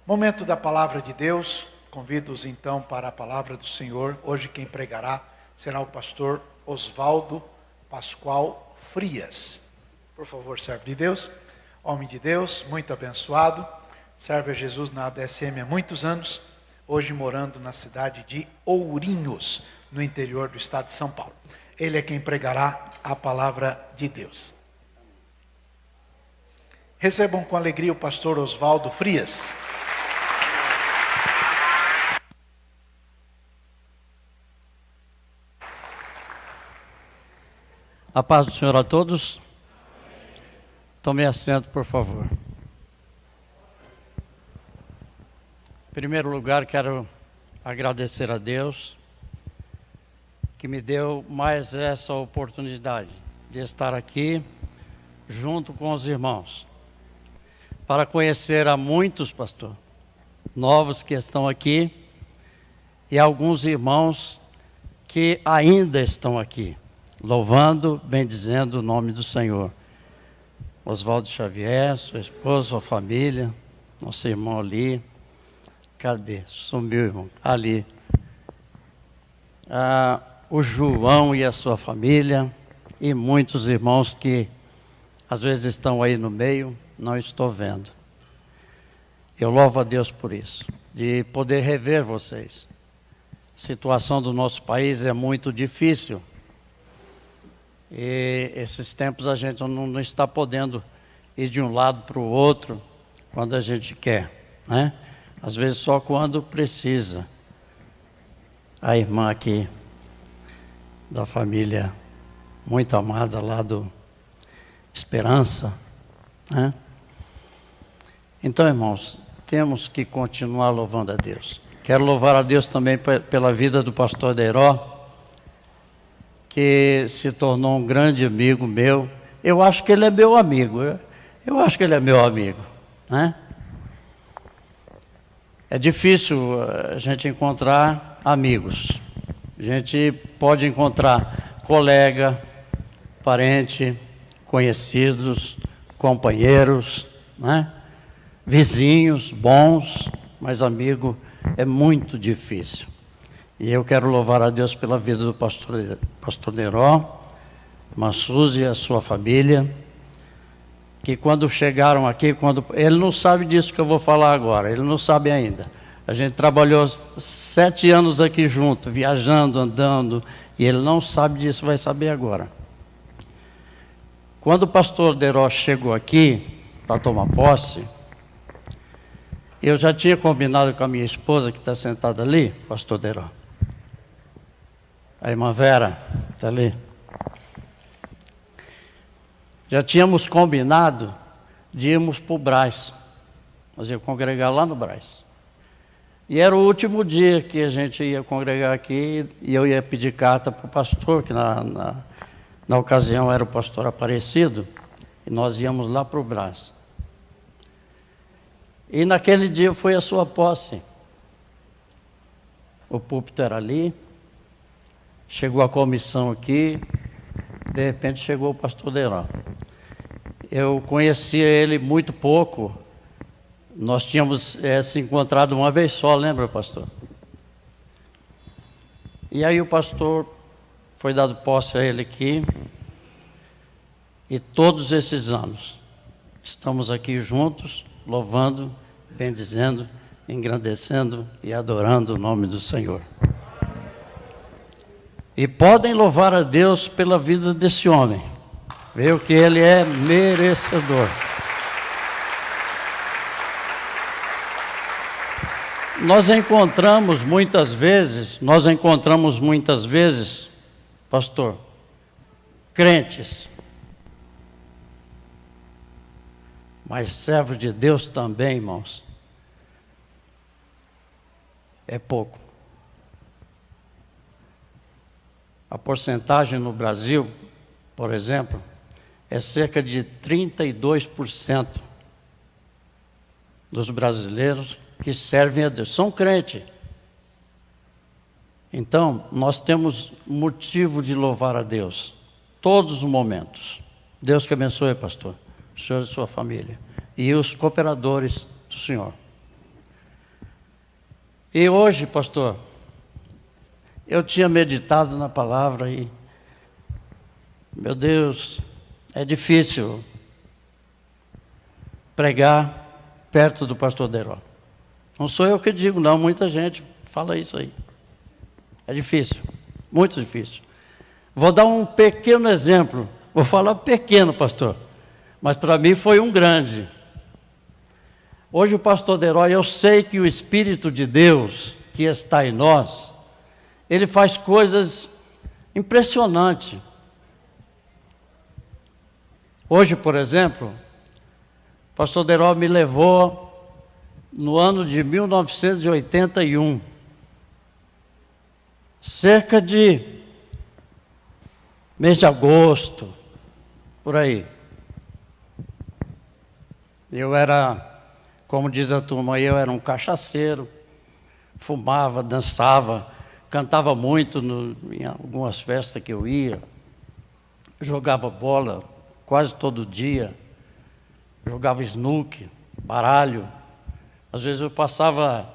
Momento da palavra de Deus. Convido-os então para a palavra do Senhor. Hoje quem pregará será o pastor Oswaldo Pascoal Frias. Por favor, servo de Deus, homem de Deus, muito abençoado. Serve a Jesus na ADSM há muitos anos. Hoje morando na cidade de Ourinhos, no interior do estado de São Paulo. Ele é quem pregará a palavra de Deus. Recebam com alegria o pastor Oswaldo Frias. A paz do Senhor a todos. Tome assento, por favor. Em primeiro lugar, quero agradecer a Deus que me deu mais essa oportunidade de estar aqui junto com os irmãos, para conhecer a muitos, pastor, novos que estão aqui e alguns irmãos que ainda estão aqui, louvando, bendizendo o nome do Senhor. Oswaldo Xavier, sua esposa, sua família, nosso irmão ali. Cadê? Sumiu, irmão. Ali. O João e a sua família e muitos irmãos que às vezes estão aí no meio, não estou vendo. Eu louvo a Deus por isso, de poder rever vocês. A situação do nosso país é muito difícil. E esses tempos a gente não está podendo ir de um lado para o outro quando a gente quer, né? Às vezes só quando precisa. A irmã aqui da família muito amada lá do Esperança, né? Então, irmãos, temos que continuar louvando a Deus. Quero louvar a Deus também pela vida do pastor Deiró, que se tornou um grande amigo meu. Eu acho que ele é meu amigo. Eu acho que ele é meu amigo, né? É difícil a gente encontrar amigos. A gente pode encontrar colega, parente, conhecidos, companheiros, né? Vizinhos bons, mas amigo é muito difícil. E eu quero louvar a Deus pela vida do pastor Neró, irmã Suzy e a sua família, que quando chegaram aqui, ele não sabe disso que eu vou falar agora, ele não sabe ainda. A gente trabalhou 7 anos aqui junto, viajando, andando, e ele não sabe disso, vai saber agora. Quando o pastor Neró chegou aqui para tomar posse, eu já tinha combinado com a minha esposa, que está sentada ali, pastor Neró. A irmã Vera está ali. Já tínhamos combinado de irmos para o Brás. Nós íamos congregar lá no Brás. E era o último dia que a gente ia congregar aqui, e eu ia pedir carta para o pastor, que na ocasião era o pastor Aparecido, e nós íamos lá para o Brás. E naquele dia foi a sua posse. O púlpito era ali, chegou a comissão aqui, de repente chegou o pastor Deiró. Eu conhecia ele muito pouco, nós tínhamos se encontrado uma vez só, lembra, pastor? E aí o pastor foi dado posse a ele aqui, e todos esses anos estamos aqui juntos, louvando, bendizendo, engrandecendo e adorando o nome do Senhor. E podem louvar a Deus pela vida desse homem, ver que ele é merecedor. Nós encontramos muitas vezes, pastor, crentes, mas servo de Deus também, irmãos, é pouco. A porcentagem no Brasil, por exemplo, é cerca de 32% dos brasileiros que servem a Deus. São crentes. Então, nós temos motivo de louvar a Deus, todos os momentos. Deus que abençoe, pastor, o senhor e sua família, e os cooperadores do Senhor. E hoje, pastor, eu tinha meditado na palavra e, meu Deus, é difícil pregar perto do pastor Deró. Não sou eu que digo, não, muita gente fala isso aí. É difícil, muito difícil. Vou dar um pequeno exemplo, vou falar pequeno, pastor, mas para mim foi um grande. Hoje o pastor Deró, eu sei que o Espírito de Deus que está em nós, ele faz coisas impressionantes. Hoje, por exemplo, o pastor Deró me levou no ano de 1981, cerca de mês de agosto, por aí. Eu era, como diz a turma, eu era um cachaceiro, fumava, dançava, cantava muito em algumas festas que eu ia, jogava bola quase todo dia, jogava snooker, baralho. Às vezes eu passava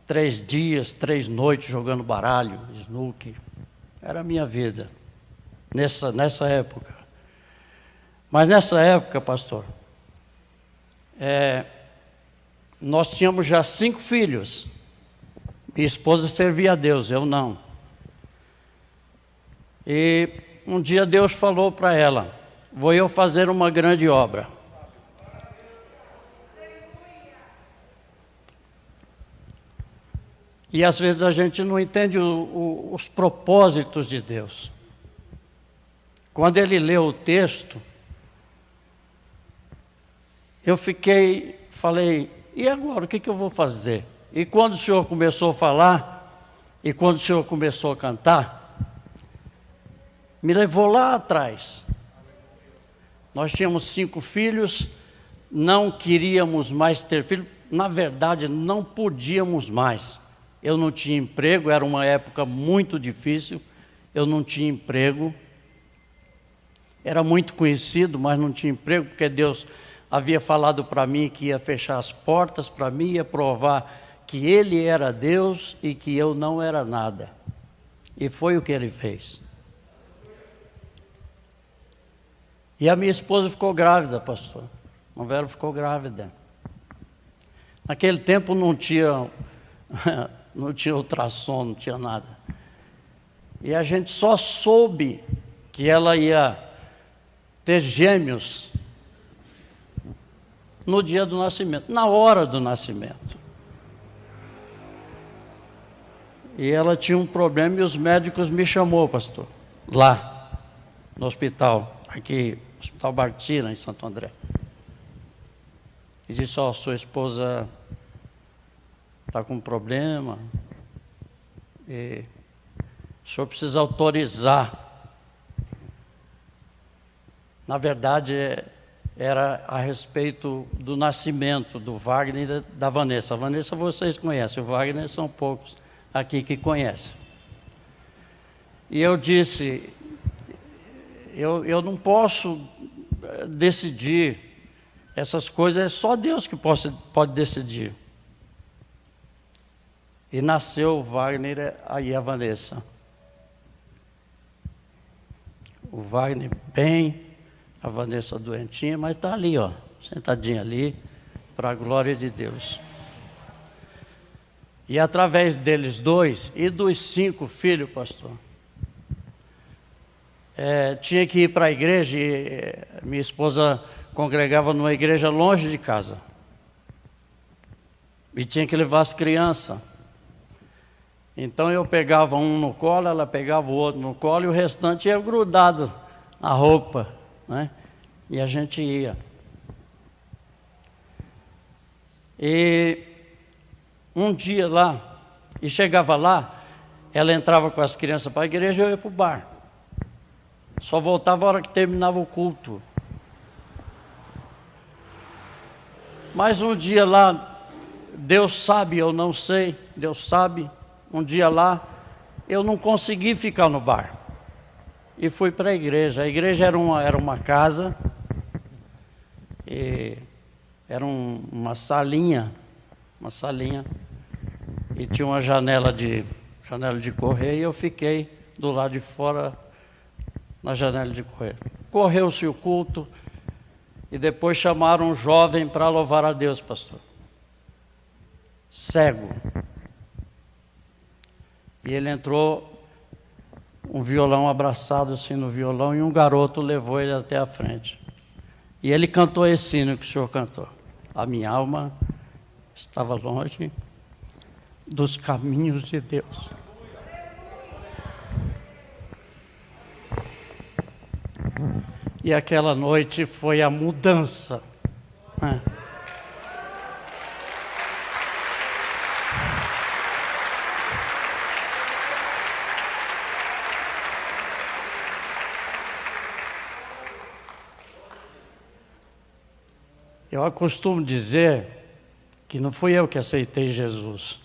3 dias, 3 noites jogando baralho, snooker. Era a minha vida, nessa época. Mas nessa época, pastor, nós tínhamos já 5 filhos. Minha esposa servia a Deus, eu não. E um dia Deus falou para ela: vou eu fazer uma grande obra. E às vezes a gente não entende os propósitos de Deus. Quando ele leu o texto, eu falei, e agora, o que eu vou fazer? E quando o senhor começou a falar, e quando o senhor começou a cantar, me levou lá atrás. Nós tínhamos 5 filhos, não queríamos mais ter filhos, na verdade não podíamos mais. Eu não tinha emprego, era uma época muito difícil, eu não tinha emprego. Era muito conhecido, mas não tinha emprego, porque Deus havia falado para mim que ia fechar as portas para mim, ia provar que Ele era Deus e que eu não era nada. E foi o que Ele fez. E a minha esposa ficou grávida, pastor. A novela ficou grávida. Naquele tempo não tinha ultrassom, não tinha nada. E a gente só soube que ela ia ter gêmeos no dia do nascimento, na hora do nascimento. E ela tinha um problema e os médicos me chamou, pastor, lá no hospital, aqui, Hospital Bartira, em Santo André. E disse: sua esposa está com um problema, e o senhor precisa autorizar. Na verdade, era a respeito do nascimento do Wagner e da Vanessa. A Vanessa vocês conhecem, o Wagner são poucos aqui que conhecem. E eu disse, eu não posso decidir essas coisas, é só Deus que pode decidir. E nasceu o Wagner e a Vanessa. O Wagner bem, a Vanessa doentinha, mas está ali, ó, sentadinha ali, para a glória de Deus. E através deles 2 e dos 5 filhos, pastor, tinha que ir para a igreja, e minha esposa congregava numa igreja longe de casa. E tinha que levar as crianças. Então eu pegava um no colo, ela pegava o outro no colo, e o restante ia grudado na roupa, né? E a gente ia. E um dia lá, e chegava lá, ela entrava com as crianças para a igreja e eu ia para o bar. Só voltava a hora que terminava o culto. Mas um dia lá, Deus sabe, eu não sei, Deus sabe, um dia lá, eu não consegui ficar no bar. E fui para a igreja. A igreja era uma casa, e era uma salinha, e tinha uma janela de correr, e eu fiquei do lado de fora na janela de correr. Correu-se o culto, e depois chamaram um jovem para louvar a Deus, pastor. Cego. E ele entrou, um violão abraçado assim no violão, e um garoto levou ele até a frente. E ele cantou esse hino que o senhor cantou. A minha alma estava longe dos caminhos de Deus. E aquela noite foi a mudança. Eu costumo dizer que não fui eu que aceitei Jesus.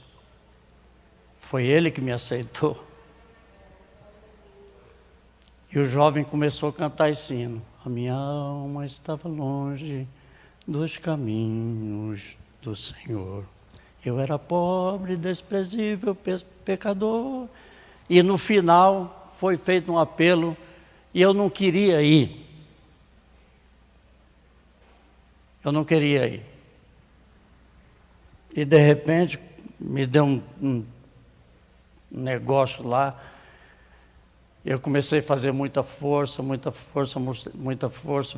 Foi Ele que me aceitou. E o jovem começou a cantar esse hino. A minha alma estava longe dos caminhos do Senhor. Eu era pobre, desprezível, pecador. E no final foi feito um apelo e eu não queria ir. Eu não queria ir. E de repente me deu um negócio lá. Eu comecei a fazer muita força,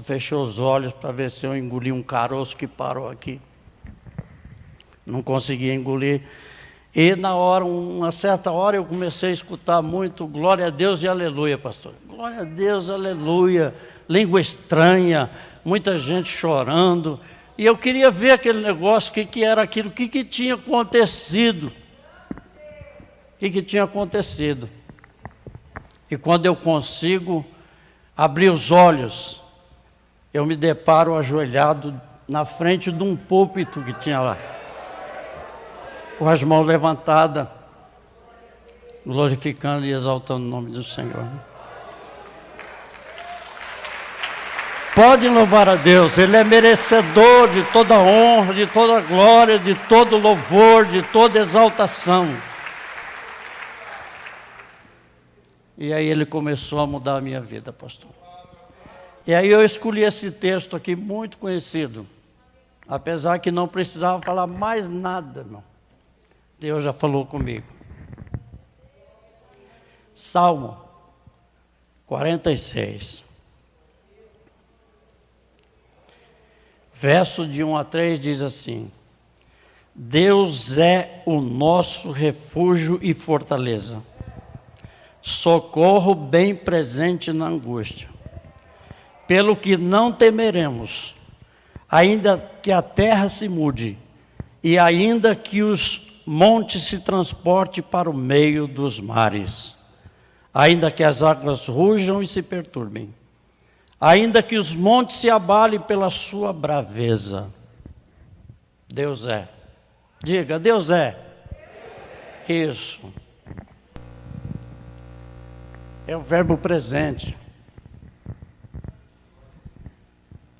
fechei os olhos para ver se eu engoli um caroço que parou aqui. Não conseguia engolir. E na hora, uma certa hora, eu comecei a escutar muito glória a Deus e aleluia, pastor. Glória a Deus, aleluia. Língua estranha, muita gente chorando. E eu queria ver aquele negócio, o que era aquilo, o que tinha acontecido. O que tinha acontecido. E quando eu consigo abrir os olhos, eu me deparo ajoelhado na frente de um púlpito que tinha lá, com as mãos levantadas, glorificando e exaltando o nome do Senhor. Pode louvar a Deus, Ele é merecedor de toda honra, de toda glória, de todo louvor, de toda exaltação. E aí Ele começou a mudar a minha vida, pastor. E aí eu escolhi esse texto aqui, muito conhecido, apesar que não precisava falar mais nada, irmão. Deus já falou comigo. Salmo 46. Verso de 1 a 3 diz assim: Deus é o nosso refúgio e fortaleza, socorro bem presente na angústia. Pelo que não temeremos, ainda que a terra se mude, e ainda que os montes se transportem para o meio dos mares, ainda que as águas rujam e se perturbem, ainda que os montes se abalem pela sua braveza. Deus é. Diga, Deus é. Isso. É o verbo presente.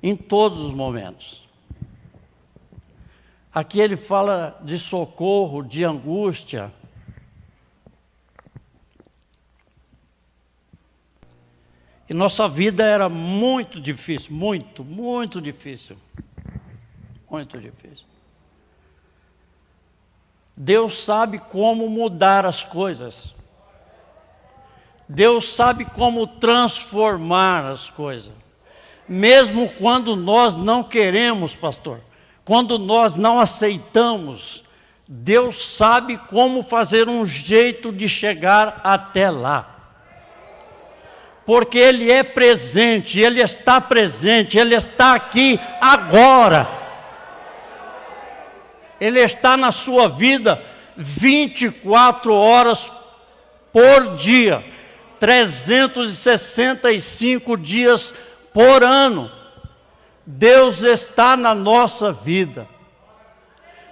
Em todos os momentos. Aqui ele fala de socorro, de angústia. E nossa vida era muito difícil, muito difícil. Muito difícil. Deus sabe como mudar as coisas. Deus sabe como transformar as coisas. Mesmo quando nós não queremos, pastor, quando nós não aceitamos, Deus sabe como fazer um jeito de chegar até lá. Porque Ele é presente, Ele está presente, Ele está aqui agora. Ele está na sua vida 24 horas por dia, 365 dias por ano. Deus está na nossa vida.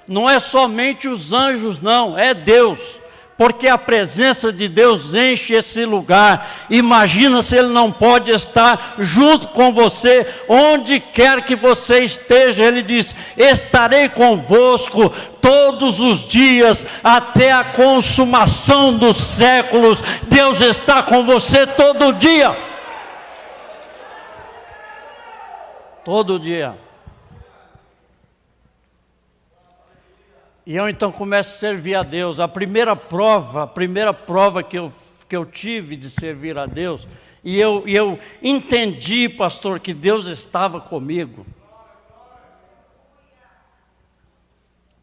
Não é somente os anjos, não, é Deus. porque a presença de Deus enche esse lugar. Imagina se Ele não pode estar junto com você, onde quer que você esteja. Ele diz: estarei convosco todos os dias, até a consumação dos séculos. Deus está com você todo dia. Todo dia. E eu então começo a servir a Deus. A primeira prova que eu tive de servir a Deus, e eu entendi, pastor, que Deus estava comigo,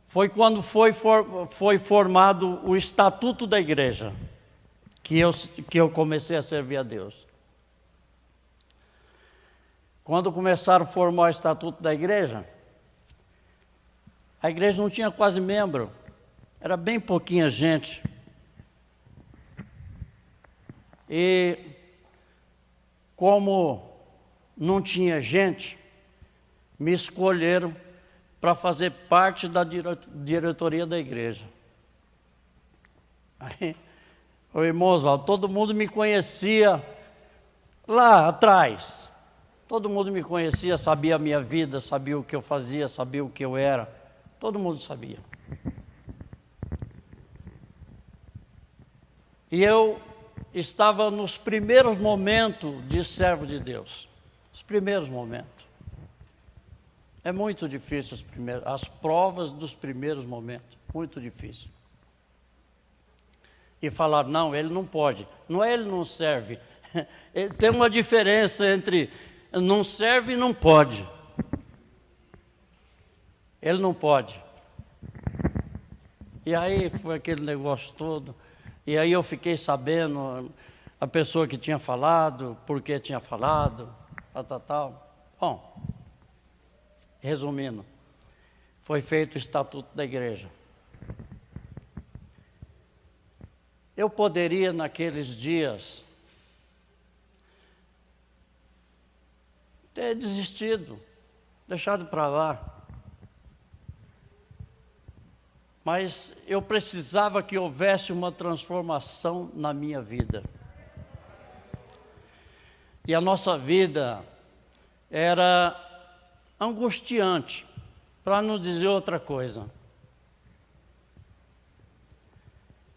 foi quando foi formado o Estatuto da Igreja, que eu comecei a servir a Deus. Quando começaram a formar o Estatuto da Igreja, a igreja não tinha quase membro, era bem pouquinha gente. E como não tinha gente, me escolheram para fazer parte da diretoria da igreja. Aí, irmãos, todo mundo me conhecia lá atrás. Todo mundo me conhecia, sabia a minha vida, sabia o que eu fazia, sabia o que eu era. Todo mundo sabia. E eu estava nos primeiros momentos de servo de Deus. Os primeiros momentos. É muito difícil as provas dos primeiros momentos. Muito difícil. E falar: não, ele não pode. Não é ele não serve. Tem uma diferença entre não serve e não pode. Ele não pode. E aí foi aquele negócio todo. E aí eu fiquei sabendo a pessoa que tinha falado, por que tinha falado, tal. Bom, resumindo, foi feito o Estatuto da Igreja. Eu poderia, naqueles dias, ter desistido, deixado para lá. Mas eu precisava que houvesse uma transformação na minha vida. E a nossa vida era angustiante, para não dizer outra coisa.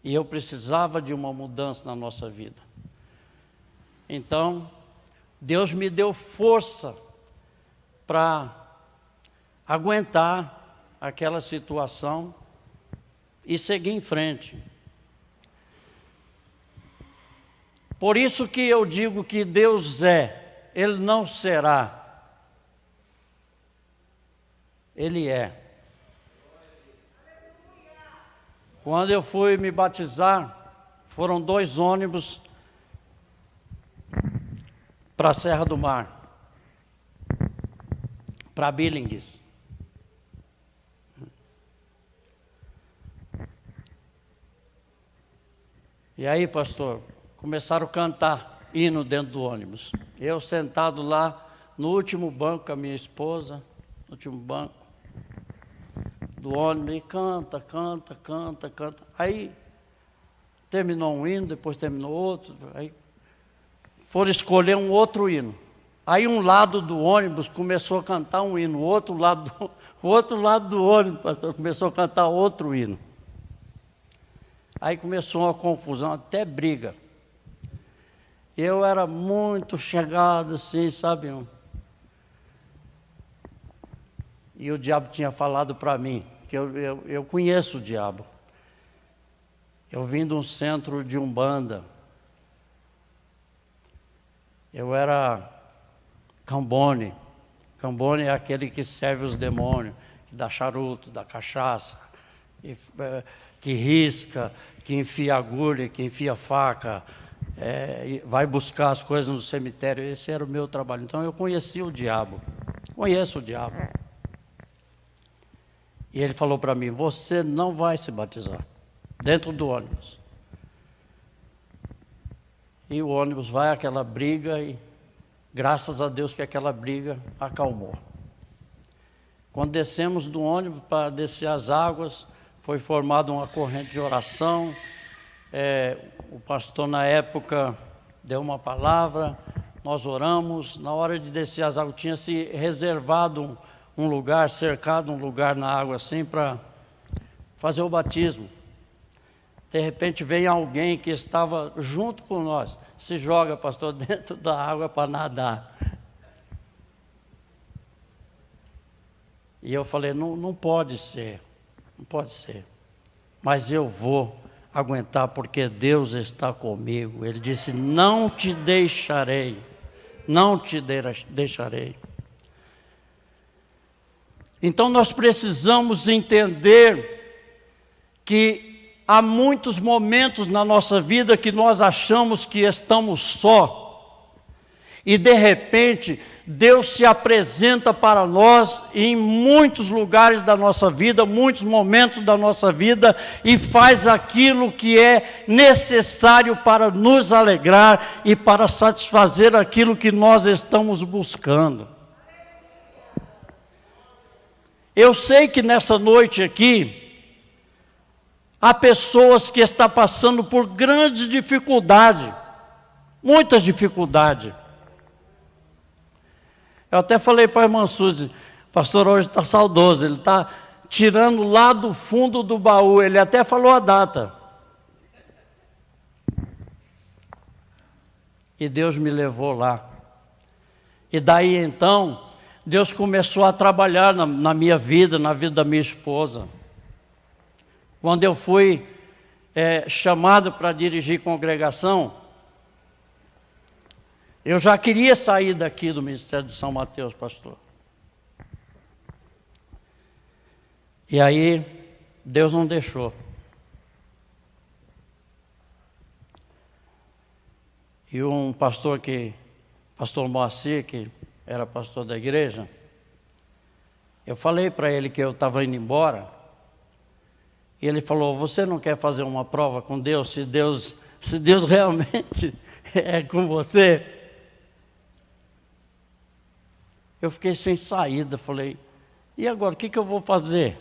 E eu precisava de uma mudança na nossa vida. Então, Deus me deu força para aguentar aquela situação e seguir em frente. Por isso que eu digo que Deus é, Ele não será. Ele é. Quando eu fui me batizar, foram 2 ônibus para a Serra do Mar, para Billings. E aí, pastor, começaram a cantar hino dentro do ônibus. Eu sentado lá no último banco com a minha esposa, no último banco do ônibus, e canta. Aí terminou um hino, depois terminou outro, aí foram escolher um outro hino. Aí um lado do ônibus começou a cantar um hino, o outro lado do ônibus, pastor, começou a cantar outro hino. Aí começou uma confusão, até briga. Eu era muito chegado assim, sabe? E o diabo tinha falado para mim, que eu conheço o diabo. Eu vim de um centro de Umbanda. Eu era Cambone. Cambone é aquele que serve os demônios, que dá charuto, dá cachaça, que risca, que enfia agulha, que enfia faca, vai buscar as coisas no cemitério. Esse era o meu trabalho. Então eu conhecia o diabo, conheço o diabo. E ele falou para mim: você não vai se batizar, dentro do ônibus. E o ônibus vai àquela briga e graças a Deus que aquela briga acalmou. Quando descemos do ônibus para descer as águas, foi formada uma corrente de oração, O pastor na época deu uma palavra, nós oramos, na hora de descer as águas, tinha se reservado um lugar, cercado um lugar na água assim para fazer o batismo. De repente vem alguém que estava junto com nós, se joga, pastor, dentro da água para nadar. E eu falei, não pode ser, não pode ser. Mas eu vou aguentar porque Deus está comigo. Ele disse, não te deixarei, não te deixarei. Então nós precisamos entender que há muitos momentos na nossa vida que nós achamos que estamos só. E de repente, Deus se apresenta para nós em muitos lugares da nossa vida, muitos momentos da nossa vida, e faz aquilo que é necessário para nos alegrar e para satisfazer aquilo que nós estamos buscando. Eu sei que nessa noite aqui, há pessoas que estão passando por grandes dificuldades, muitas dificuldades. Eu até falei para a irmã Suzy, o pastor hoje está saudoso, ele está tirando lá do fundo do baú, ele até falou a data. E Deus me levou lá. E daí então, Deus começou a trabalhar na minha vida, na vida da minha esposa. Quando eu fui chamado para dirigir congregação, eu já queria sair daqui do Ministério de São Mateus, pastor. E aí, Deus não deixou. E um pastor pastor Moacir, que era pastor da igreja, eu falei para ele que eu estava indo embora, e ele falou, você não quer fazer uma prova com Deus, se Deus realmente é com você? Eu fiquei sem saída, falei, e agora, o que eu vou fazer?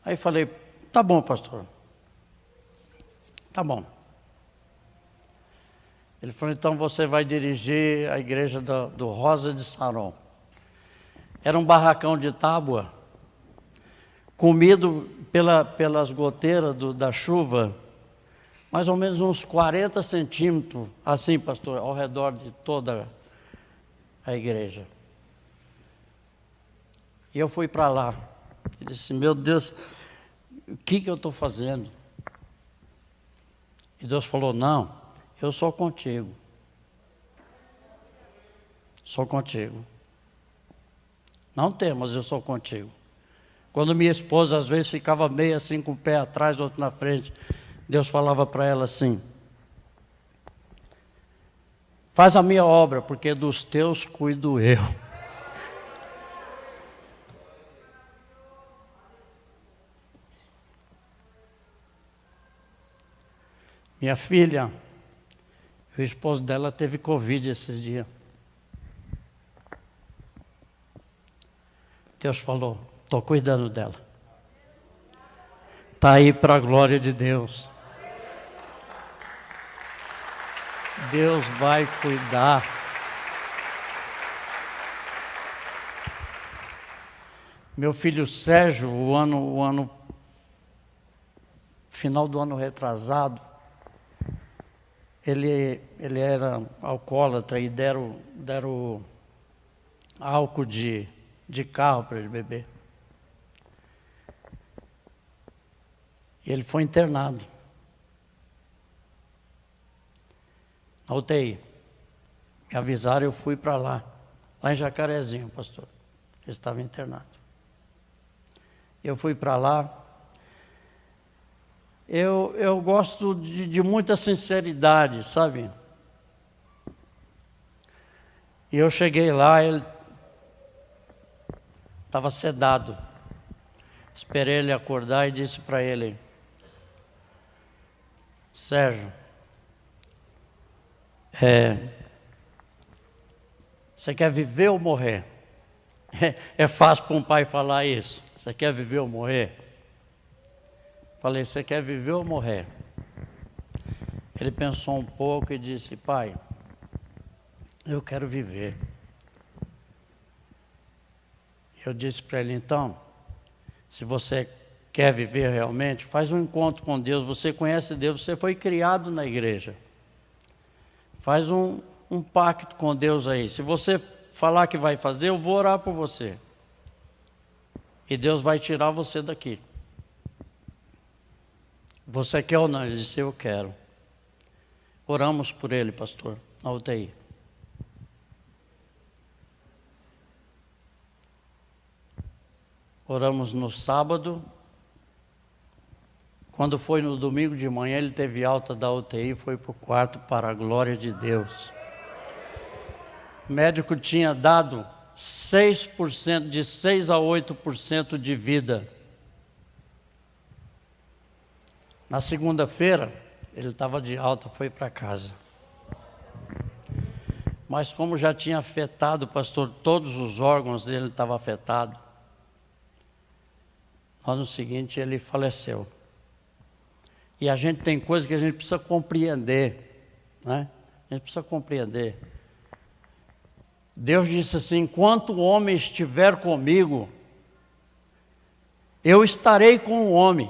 Aí falei, tá bom, pastor, tá bom. Ele falou, então você vai dirigir a igreja do Rosa de Saron. Era um barracão de tábua, comido pelas goteiras da chuva, mais ou menos uns 40 centímetros, assim, pastor, ao redor de toda a igreja. E eu fui para lá, e disse, meu Deus, o que eu estou fazendo? E Deus falou, não, eu sou contigo. Sou contigo. Não temas, eu sou contigo. Quando minha esposa às vezes ficava meio assim com o pé atrás, outro na frente, Deus falava para ela assim, faz a minha obra, porque dos teus cuido eu. Minha filha, o esposo dela teve Covid esses dias. Deus falou, estou cuidando dela. Está aí para a glória de Deus. Deus vai cuidar. Meu filho Sérgio, final do ano retrasado, ele era alcoólatra e deram álcool de carro para ele beber. E ele foi internado na UTI. Me avisaram, eu fui para lá em Jacarezinho, pastor. Ele estava internado. Eu fui para lá. Eu gosto de muita sinceridade, sabe? E eu cheguei lá, ele estava sedado. Esperei ele acordar e disse para ele, Sérgio, você quer viver ou morrer? É fácil para um pai falar isso. Você quer viver ou morrer? Falei, você quer viver ou morrer? Ele pensou um pouco e disse, pai, eu quero viver. Eu disse para ele, então, se você quer viver realmente, faz um encontro com Deus, você conhece Deus, você foi criado na igreja. Faz um pacto com Deus aí. Se você falar que vai fazer, eu vou orar por você. E Deus vai tirar você daqui. Você quer ou não? Ele disse, eu quero. Oramos por ele, pastor, na UTI. Oramos no sábado. Quando foi no domingo de manhã, ele teve alta da UTI e foi para o quarto para a glória de Deus. O médico tinha dado 6%, de 6 a 8% de vida. Na segunda-feira, ele estava de alta, foi para casa. Mas como já tinha afetado, pastor, todos os órgãos dele estavam afetados, no ano seguinte ele faleceu. E a gente tem coisas que a gente precisa compreender, né? A gente precisa compreender. Deus disse assim, enquanto o homem estiver comigo, eu estarei com o homem.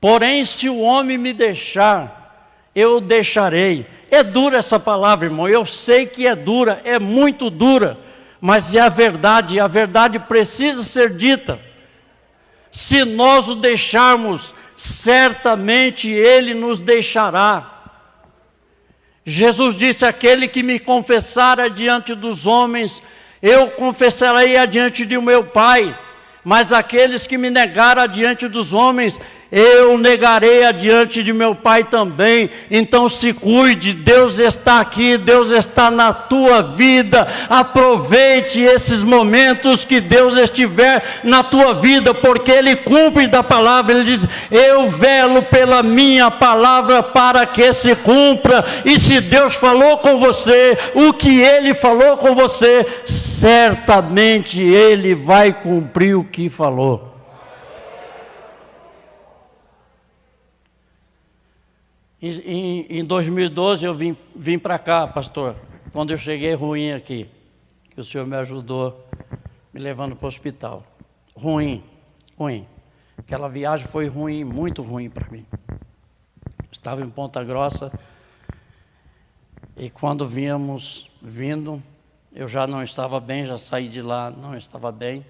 Porém, se o homem me deixar, eu o deixarei. É dura essa palavra, irmão, eu sei que é dura, é muito dura, mas é a verdade, e a verdade precisa ser dita. Se nós o deixarmos, certamente Ele nos deixará. Jesus disse, aquele que me confessar diante dos homens, eu confessarei adiante de meu Pai, mas aqueles que me negarem diante dos homens, eu negarei adiante de meu Pai também. Então se cuide, Deus está aqui, Deus está na tua vida. Aproveite esses momentos que Deus estiver na tua vida, porque Ele cumpre da palavra. Ele diz, eu velo pela minha palavra para que se cumpra. E se Deus falou com você, o que Ele falou com você, certamente Ele vai cumprir o que falou. Em 2012 eu vim para cá, pastor, quando eu cheguei ruim aqui, que o senhor me ajudou, me levando para o hospital. Ruim. Aquela viagem foi ruim, muito ruim para mim. Estava em Ponta Grossa e quando vindo, eu já não estava bem, já saí de lá, não estava bem.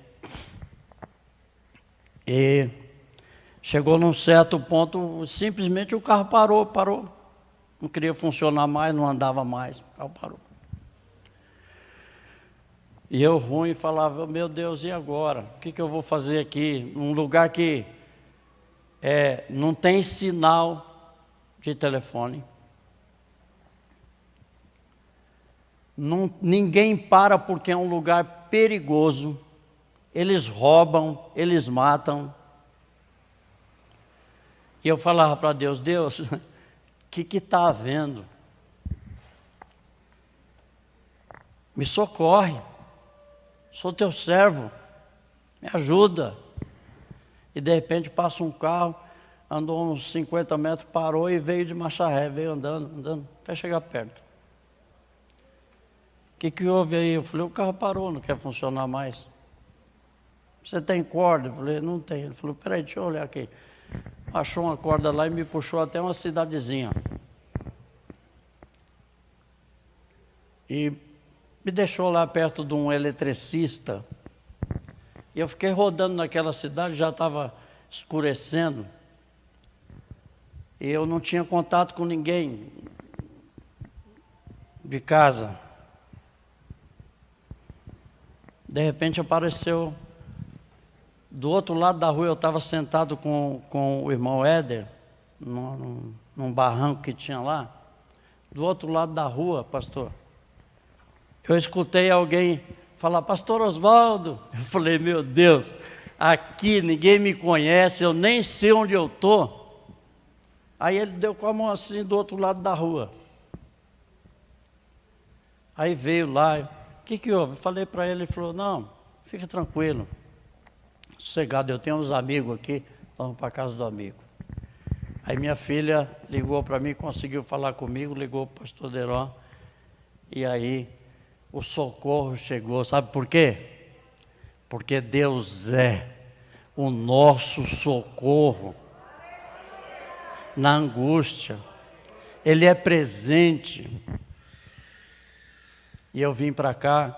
E chegou num certo ponto, simplesmente o carro parou. Não queria funcionar mais, não andava mais, o carro parou. E eu ruim falava, meu Deus, e agora? O que eu vou fazer aqui? Num lugar que não tem sinal de telefone. Ninguém para porque é um lugar perigoso. Eles roubam, eles matam. E eu falava para Deus, o que está havendo? Me socorre, sou teu servo, me ajuda. E de repente passa um carro, andou uns 50 metros, parou e veio de marcha ré, veio andando, até chegar perto. O que houve aí? Eu falei, o carro parou, não quer funcionar mais. Você tem corda? Eu falei, não tem. Ele falou, peraí, deixa eu olhar aqui. Achou uma corda lá e me puxou até uma cidadezinha. E me deixou lá perto de um eletricista. E eu fiquei rodando naquela cidade, já estava escurecendo. E eu não tinha contato com ninguém de casa. De repente apareceu... Do outro lado da rua eu estava sentado com o irmão Éder, num barranco que tinha lá. Do outro lado da rua, pastor, eu escutei alguém falar, pastor Osvaldo. Eu falei, meu Deus, aqui ninguém me conhece, eu nem sei onde eu estou. Aí ele deu com a mão assim do outro lado da rua. Aí veio lá, o que houve? Eu falei para ele, ele falou, não, fica tranquilo. Sossegado, eu tenho uns amigos aqui, vamos para a casa do amigo. Aí minha filha ligou para mim, conseguiu falar comigo, ligou para o pastor Deró, e aí o socorro chegou. Sabe por quê? Porque Deus é o nosso socorro na angústia. Ele é presente. E eu vim para cá.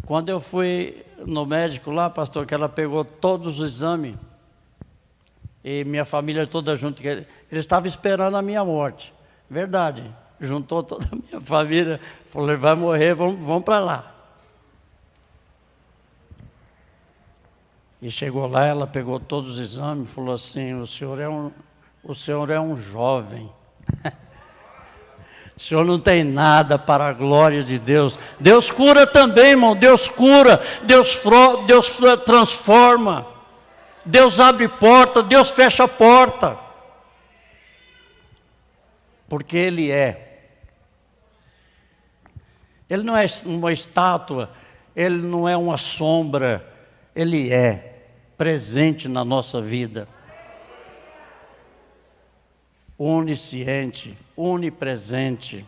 Quando eu fui no médico lá, pastor, que ela pegou todos os exames, e minha família toda junto, ele estava esperando a minha morte. Verdade. Juntou toda a minha família, falou, ele vai morrer, vamos para lá. E chegou lá, ela pegou todos os exames, falou assim, o senhor é um jovem. O senhor não tem nada para a glória de Deus. Deus cura também, irmão. Deus cura, Deus transforma. Deus abre porta, Deus fecha a porta. Porque Ele é. Ele não é uma estátua, Ele não é uma sombra. Ele é presente na nossa vida. Onisciente, onipresente.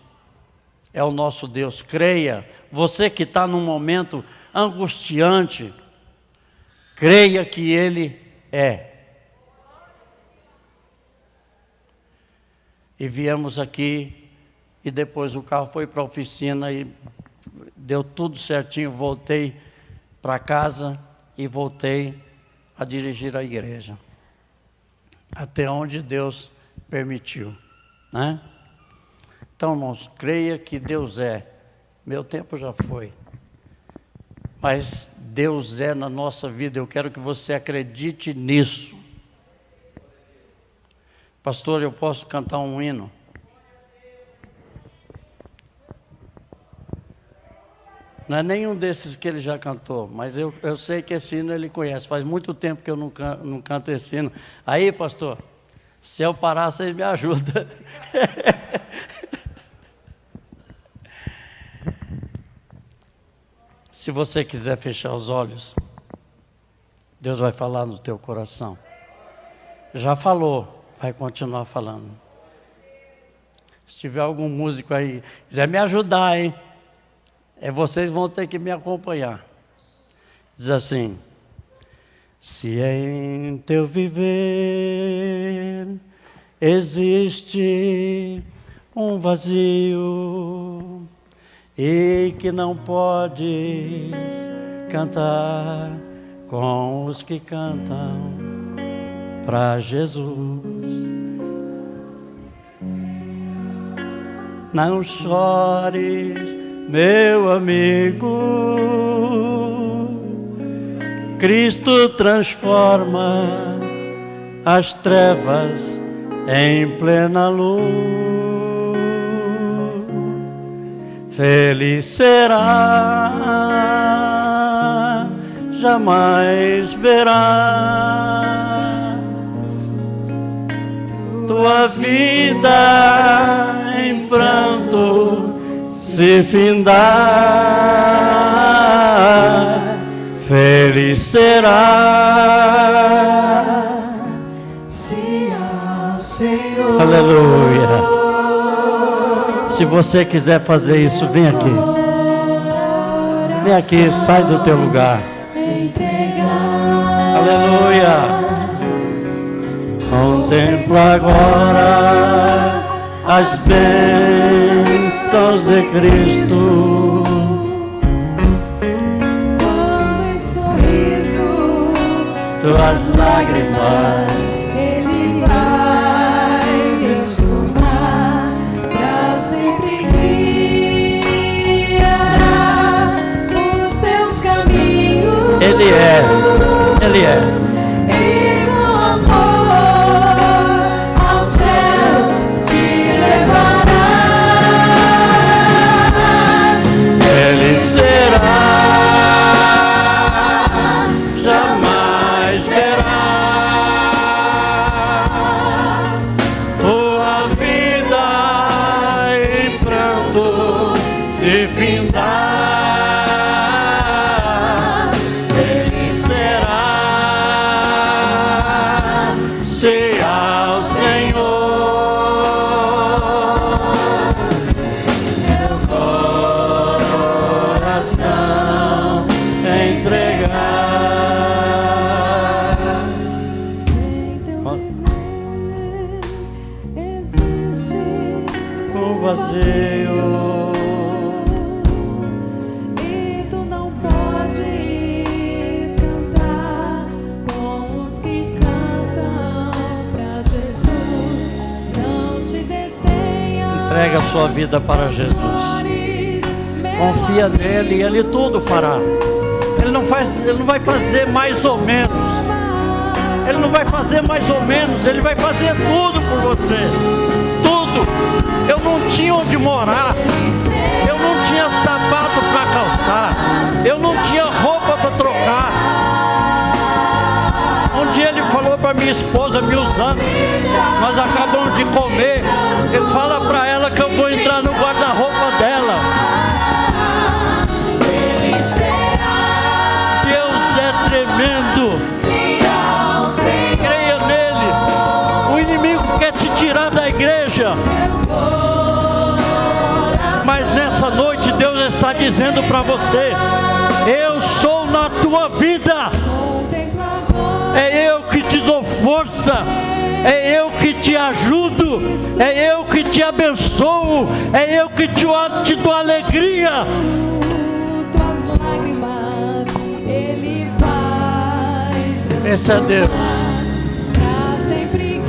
É o nosso Deus. Creia. Você que está num momento angustiante, creia que Ele é. E viemos aqui, e depois o carro foi para a oficina, e deu tudo certinho, voltei para casa, e voltei a dirigir a igreja. Até onde Deus permitiu, né? Então, irmãos, creia que Deus é. Meu tempo já foi. Mas Deus é na nossa vida. Eu quero que você acredite nisso. Pastor, eu posso cantar um hino? Não é nenhum desses que ele já cantou, mas eu sei que esse hino ele conhece. Faz muito tempo que eu não canto esse hino. Aí, pastor, se eu parar, vocês me ajudam. Se você quiser fechar os olhos, Deus vai falar no teu coração. Já falou, vai continuar falando. Se tiver algum músico aí, quiser me ajudar, hein? Vocês vão ter que me acompanhar. Diz assim: se em teu viver existe um vazio e que não podes cantar com os que cantam para Jesus, não chores, meu amigo, Cristo transforma as trevas em plena luz. Feliz será, jamais verá tua vida em pranto se findar. Feliz será se ao Senhor. Aleluia. Se você quiser fazer isso, vem aqui. Vem aqui, sai do teu lugar. Aleluia. Contempla agora as bênçãos de Cristo. Com esse sorriso, Tuas lágrimas Ele vai transformar pra sempre, guiará os teus caminhos. Ele é. Se ao Senhor sua vida para Jesus. Confia nele e ele tudo fará. Ele não vai fazer mais ou menos. Ele não vai fazer mais ou menos, ele vai fazer tudo por você. Tudo. Eu não tinha onde morar. Eu não tinha sapato para calçar. Eu não tinha roupa para trocar. Um dia ele falou para minha esposa, me usando, nós acabamos de comer. Ele fala para ela que eu vou entrar no guarda-roupa dela. Deus é tremendo. Creia nele. O inimigo quer te tirar da igreja, mas nessa noite Deus está dizendo para você: eu sou na tua vida. É eu que te dou força, é eu que te ajudo, é eu que te abençoo, é eu que te dou alegria. Tuas lágrimas Ele vai Esse é Deus. pra sempre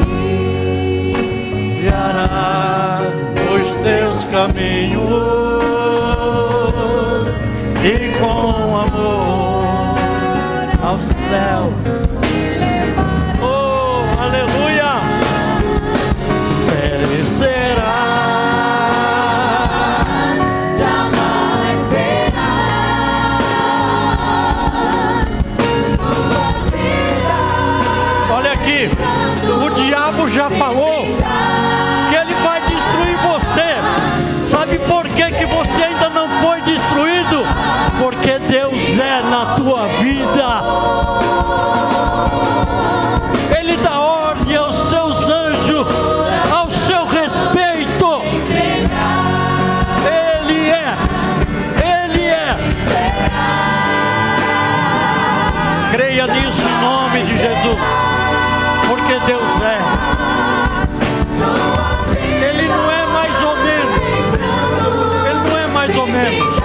Guiará os teus caminhos e com amor ao céu. Oh, aleluia! Feliz será, jamais verás tua vida. olha aqui, o diabo já falou que ele vai destruir você. Sabe por que você ainda não foi destruído? Porque Deus é na tua vida. Ele dá ordem aos seus anjos ao seu respeito. Ele é. Creia nisso em nome de Jesus, porque Deus é. Ele não é mais ou menos. Ele não é mais ou menos.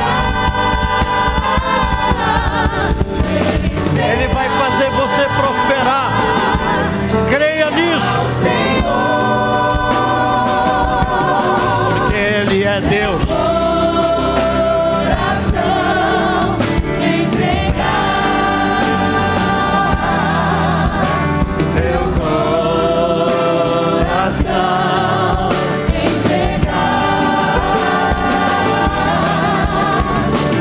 Ele vai fazer você prosperar. Creia nisso. Porque Ele é Deus. Coração te entregar, Teu coração. te entregar,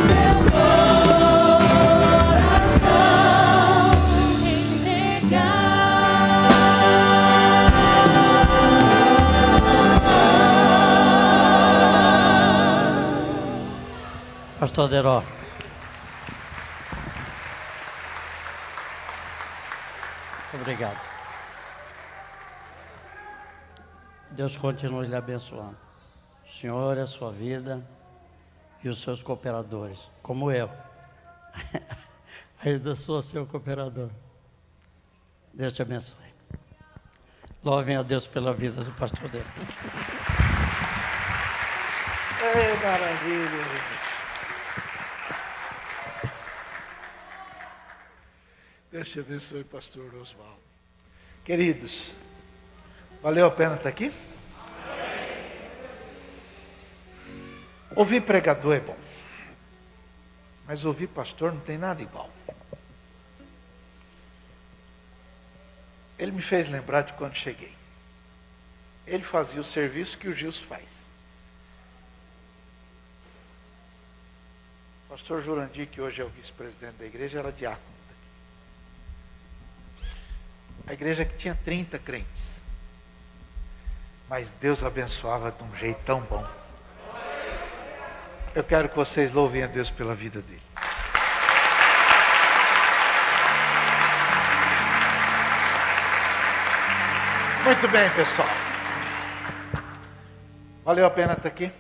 meu coração te entregar. Pastor Deró. Obrigado. Deus continue lhe abençoando. O Senhor, a sua vida e os seus cooperadores, como eu. Ainda sou seu cooperador. Deus te abençoe. Louvem a Deus pela vida do pastor Deró. Maravilha. Deus te abençoe, pastor Osvaldo. Queridos, valeu a pena estar aqui? Ouvir pregador é bom, mas ouvir pastor não tem nada igual. Ele me fez lembrar de quando cheguei. Ele fazia o serviço que o Gilson faz. O pastor Jurandir, que hoje é o vice-presidente da igreja, era diácono. A igreja que tinha 30 crentes. Mas Deus abençoava de um jeito tão bom. Eu quero que vocês louvem a Deus pela vida dele. Muito bem, pessoal. Valeu a pena estar aqui?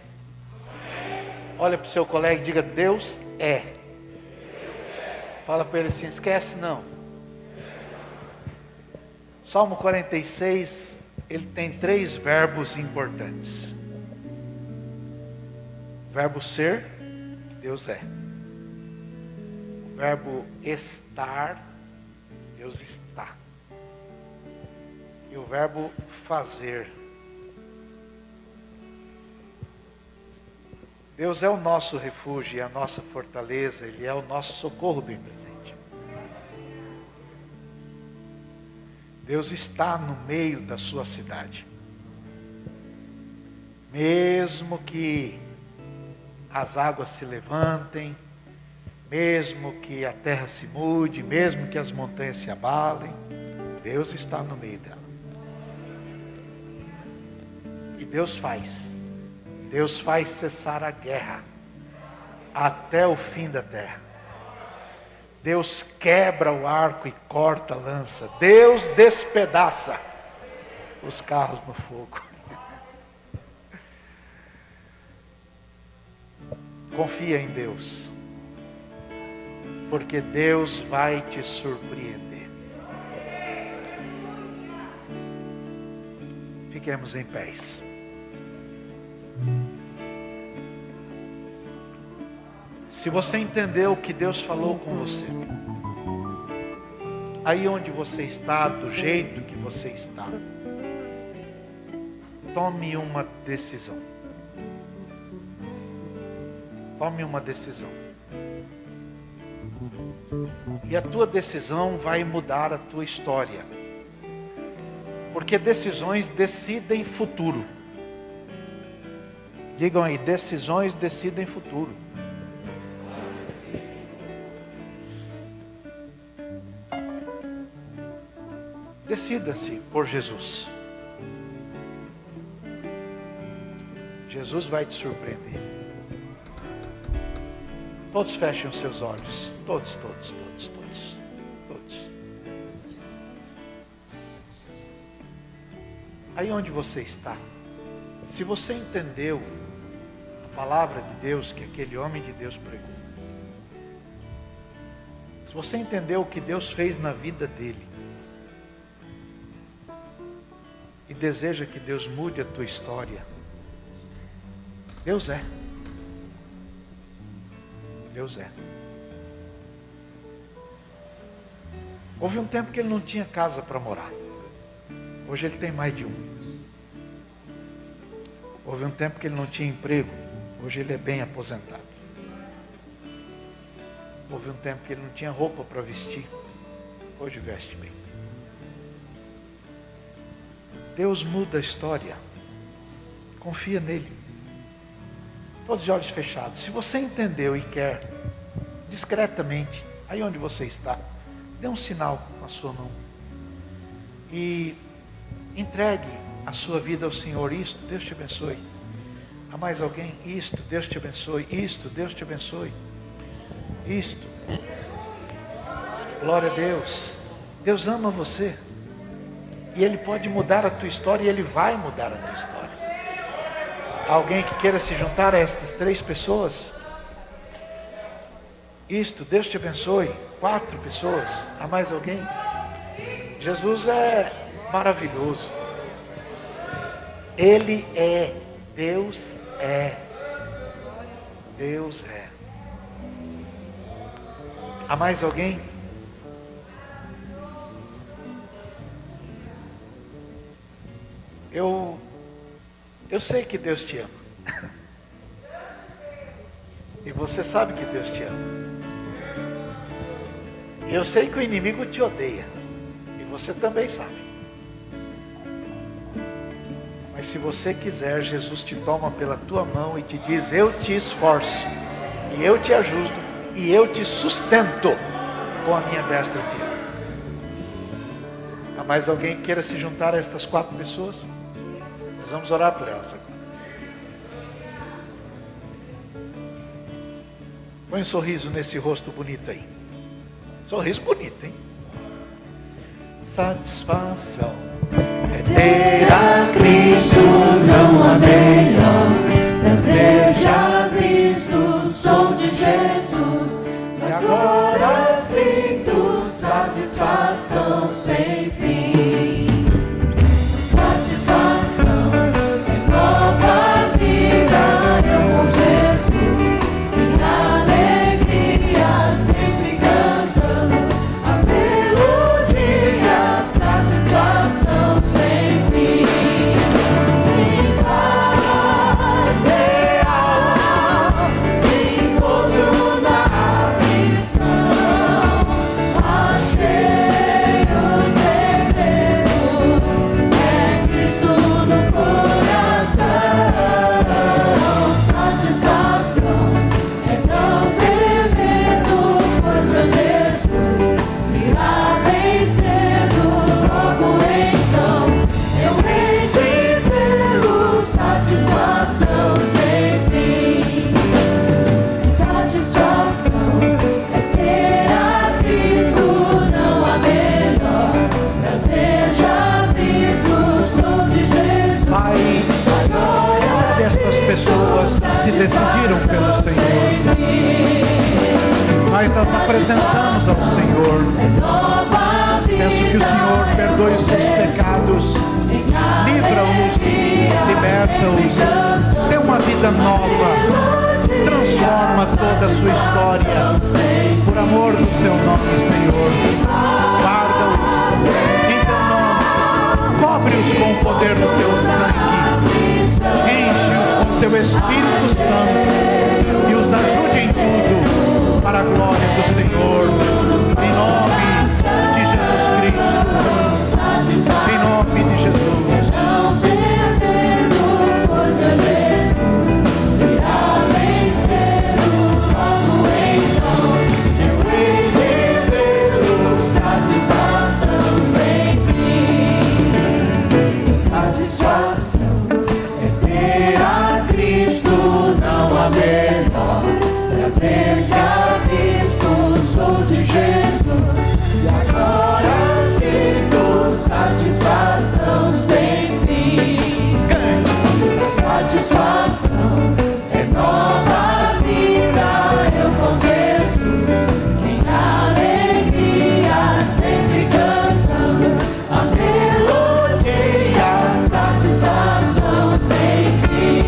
Olha para o seu colega e diga: Deus é. Fala para ele assim: esquece não. Salmo 46, ele tem 3 verbos importantes. O verbo ser, Deus é. O verbo estar, Deus está. E o verbo fazer. Deus é o nosso refúgio e a nossa fortaleza, Ele é o nosso socorro bem presente. Deus está no meio da sua cidade. Mesmo que as águas se levantem, mesmo que a terra se mude, mesmo que as montanhas se abalem, Deus está no meio dela. E Deus faz cessar a guerra até o fim da terra. Deus quebra o arco e corta a lança. Deus despedaça os carros no fogo. Confia em Deus, porque Deus vai te surpreender. Fiquemos em pés. Se você entendeu o que Deus falou com você, aí onde você está, do jeito que você está, tome uma decisão. Tome uma decisão. E a tua decisão vai mudar a tua história. Porque decisões decidem futuro. Digam aí, decisões decidem futuro. Decida-se por Jesus. Jesus vai te surpreender. Todos fechem os seus olhos. Todos. Aí onde você está, se você entendeu a palavra de Deus que aquele homem de Deus pregou, se você entendeu o que Deus fez na vida dele, e deseja que Deus mude a tua história, Deus é. Deus é. Houve um tempo que ele não tinha casa para morar. Hoje ele tem mais de um. Houve um tempo que ele não tinha emprego. Hoje ele é bem aposentado. Houve um tempo que ele não tinha roupa para vestir. Hoje veste bem. Deus muda a história. Confia nele. Todos de olhos fechados. Se você entendeu e quer, discretamente, aí onde você está, dê um sinal com a sua mão. E entregue a sua vida ao Senhor. Isto, Deus te abençoe. Há mais alguém? Isto, Deus te abençoe. Isto, Deus te abençoe. Isto. Glória a Deus. Deus ama você. E Ele pode mudar a tua história, e Ele vai mudar a tua história. Alguém que queira se juntar a estas 3 pessoas? Isto, Deus te abençoe. 4 pessoas. Há mais alguém? Jesus é maravilhoso. Ele é. Deus é. Deus é. Há mais alguém? Eu sei que Deus te ama. E você sabe que Deus te ama. E eu sei que o inimigo te odeia. E você também sabe. Mas se você quiser, Jesus te toma pela tua mão e te diz: eu te esforço, e eu te ajudo, e eu te sustento com a minha destra fiel. Há mais alguém que queira se juntar a estas 4 pessoas? Nós vamos orar por elas agora. Põe um sorriso nesse rosto bonito aí. Sorriso bonito, hein? Satisfação é ter a Cristo, não há melhor prazer já visto. Sou de Jesus e agora sinto satisfação sem fim. Satisfação sem fim, sem par. satisfação é ter a Cristo, não há melhor. Prazer já visto, sou de Jesus. Pai, recebe estas pessoas que se decidiram pelo Senhor. Nós as apresentamos ao Senhor. Peço que o Senhor perdoe os seus pecados, livra-os, liberta-os, dê uma vida nova, transforma toda a sua história, por amor do seu nome, Senhor. Guarda-os em teu nome, cobre-os com o poder do teu sangue, enche-os com teu Espírito Santo e os ajude em tudo para a glória do Senhor, em nome de Jesus Cristo, em nome de Jesus. Não ter medo, pois meu Jesus irá vencer-o. Logo então eu hei de vê-lo. Satisfação sem fim. Satisfação é ter a Cristo, não há melhor. Prazer já visto, sou de Jesus. E agora sinto satisfação sem fim. Satisfação é nova vida, eu com Jesus. Em alegria, sempre cantando a melodia. Satisfação sem fim.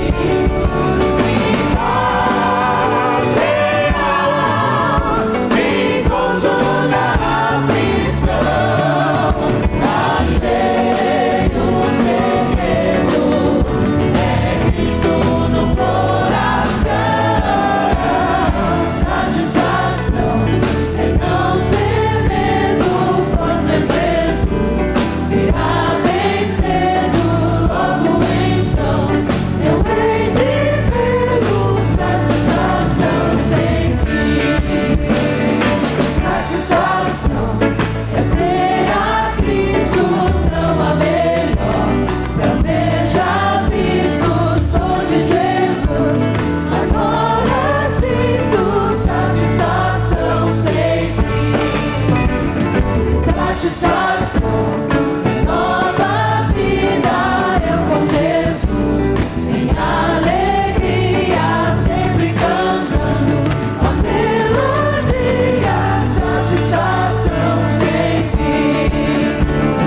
Sem paz real, sem gozo na aflição. Achei o segredo, é Cristo no coração. Satisfação é não ter medo, pois meu Jesus virá bem cedo. Logo então eu hei de vê-lo. Satisfação sem fim. Satisfação é ter a Cristo, não há melhor. Prazer já visto, sou de Jesus. Agora sinto satisfação sem fim. Satisfação é nova vida, eu com Jesus. Em alegria, sempre cantando a melodia. Satisfação sem fim.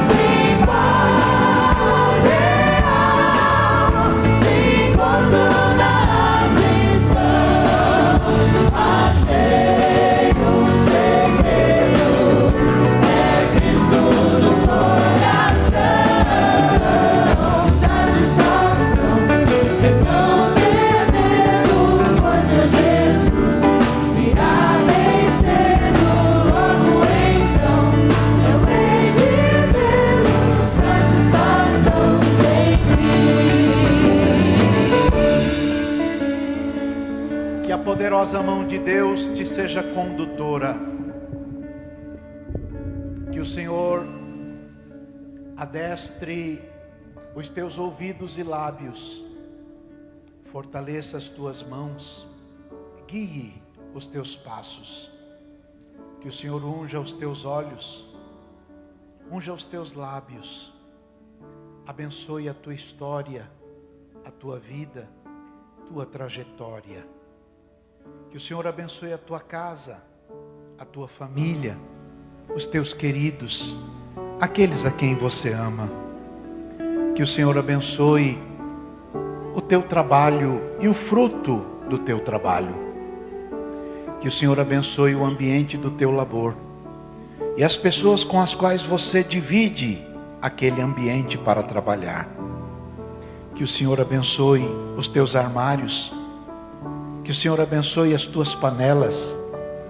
Sem paz real, sem gozo na aflição. Achei o segredo, é Cristo no coração. Satisfação é não ter medo, pois meu Jesus virá bem cedo. Logo então eu hei de vê-lo. Satisfação sem fim. Que a poderosa mão de Deus te seja condutora. Que o Senhor adestre os teus ouvidos e lábios, fortaleça as tuas mãos, guie os teus passos. Que o Senhor unja os teus olhos, unja os teus lábios, abençoe a tua história, a tua vida, tua trajetória. Que o Senhor abençoe a tua casa, a tua família, os teus queridos, aqueles a quem você ama. Que o Senhor abençoe o teu trabalho e o fruto do teu trabalho. Que o Senhor abençoe o ambiente do teu labor e as pessoas com as quais você divide aquele ambiente para trabalhar. Que o Senhor abençoe os teus armários. Que o Senhor abençoe as tuas panelas,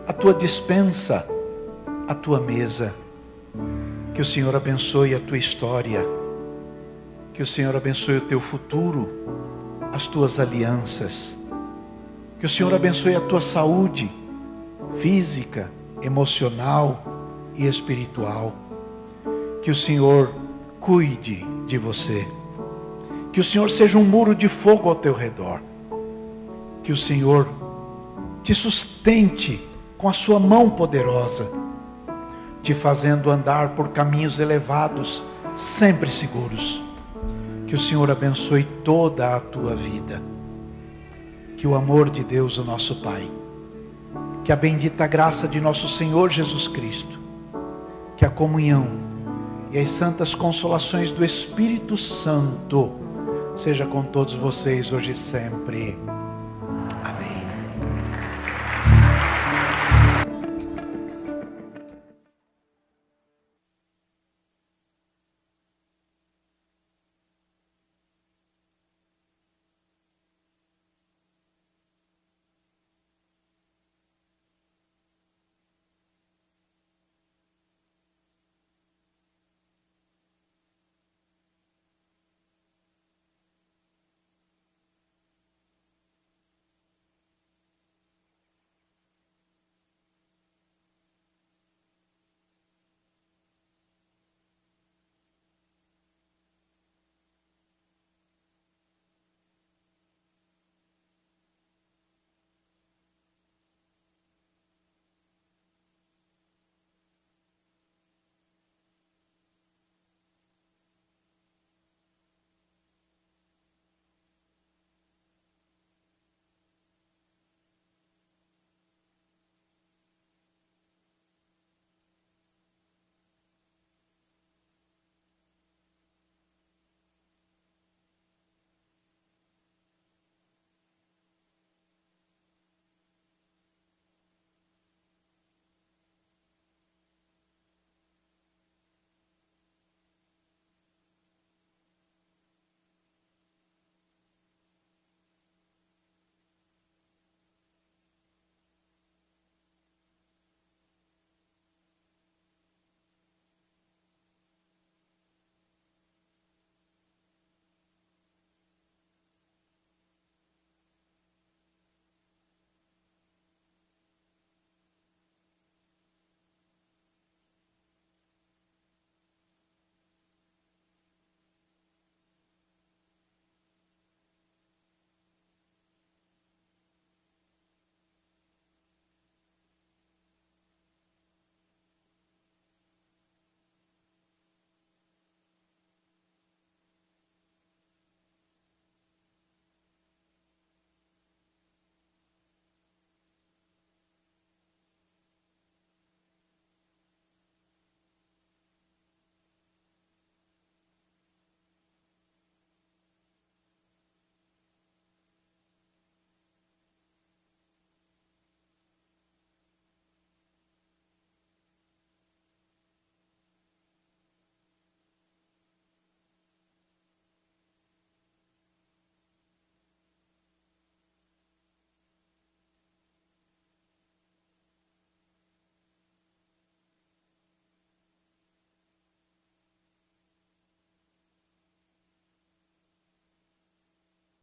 a tua despensa, a tua mesa. Que o Senhor abençoe a tua história. Que o Senhor abençoe o teu futuro, as tuas alianças. Que o Senhor abençoe a tua saúde física, emocional e espiritual. Que o Senhor cuide de você. Que o Senhor seja um muro de fogo ao teu redor. Que o Senhor te sustente com a sua mão poderosa, te fazendo andar por caminhos elevados, sempre seguros. Que o Senhor abençoe toda a tua vida. Que o amor de Deus, o nosso Pai, que a bendita graça de nosso Senhor Jesus Cristo, que a comunhão e as santas consolações do Espírito Santo seja com todos vocês hoje e sempre.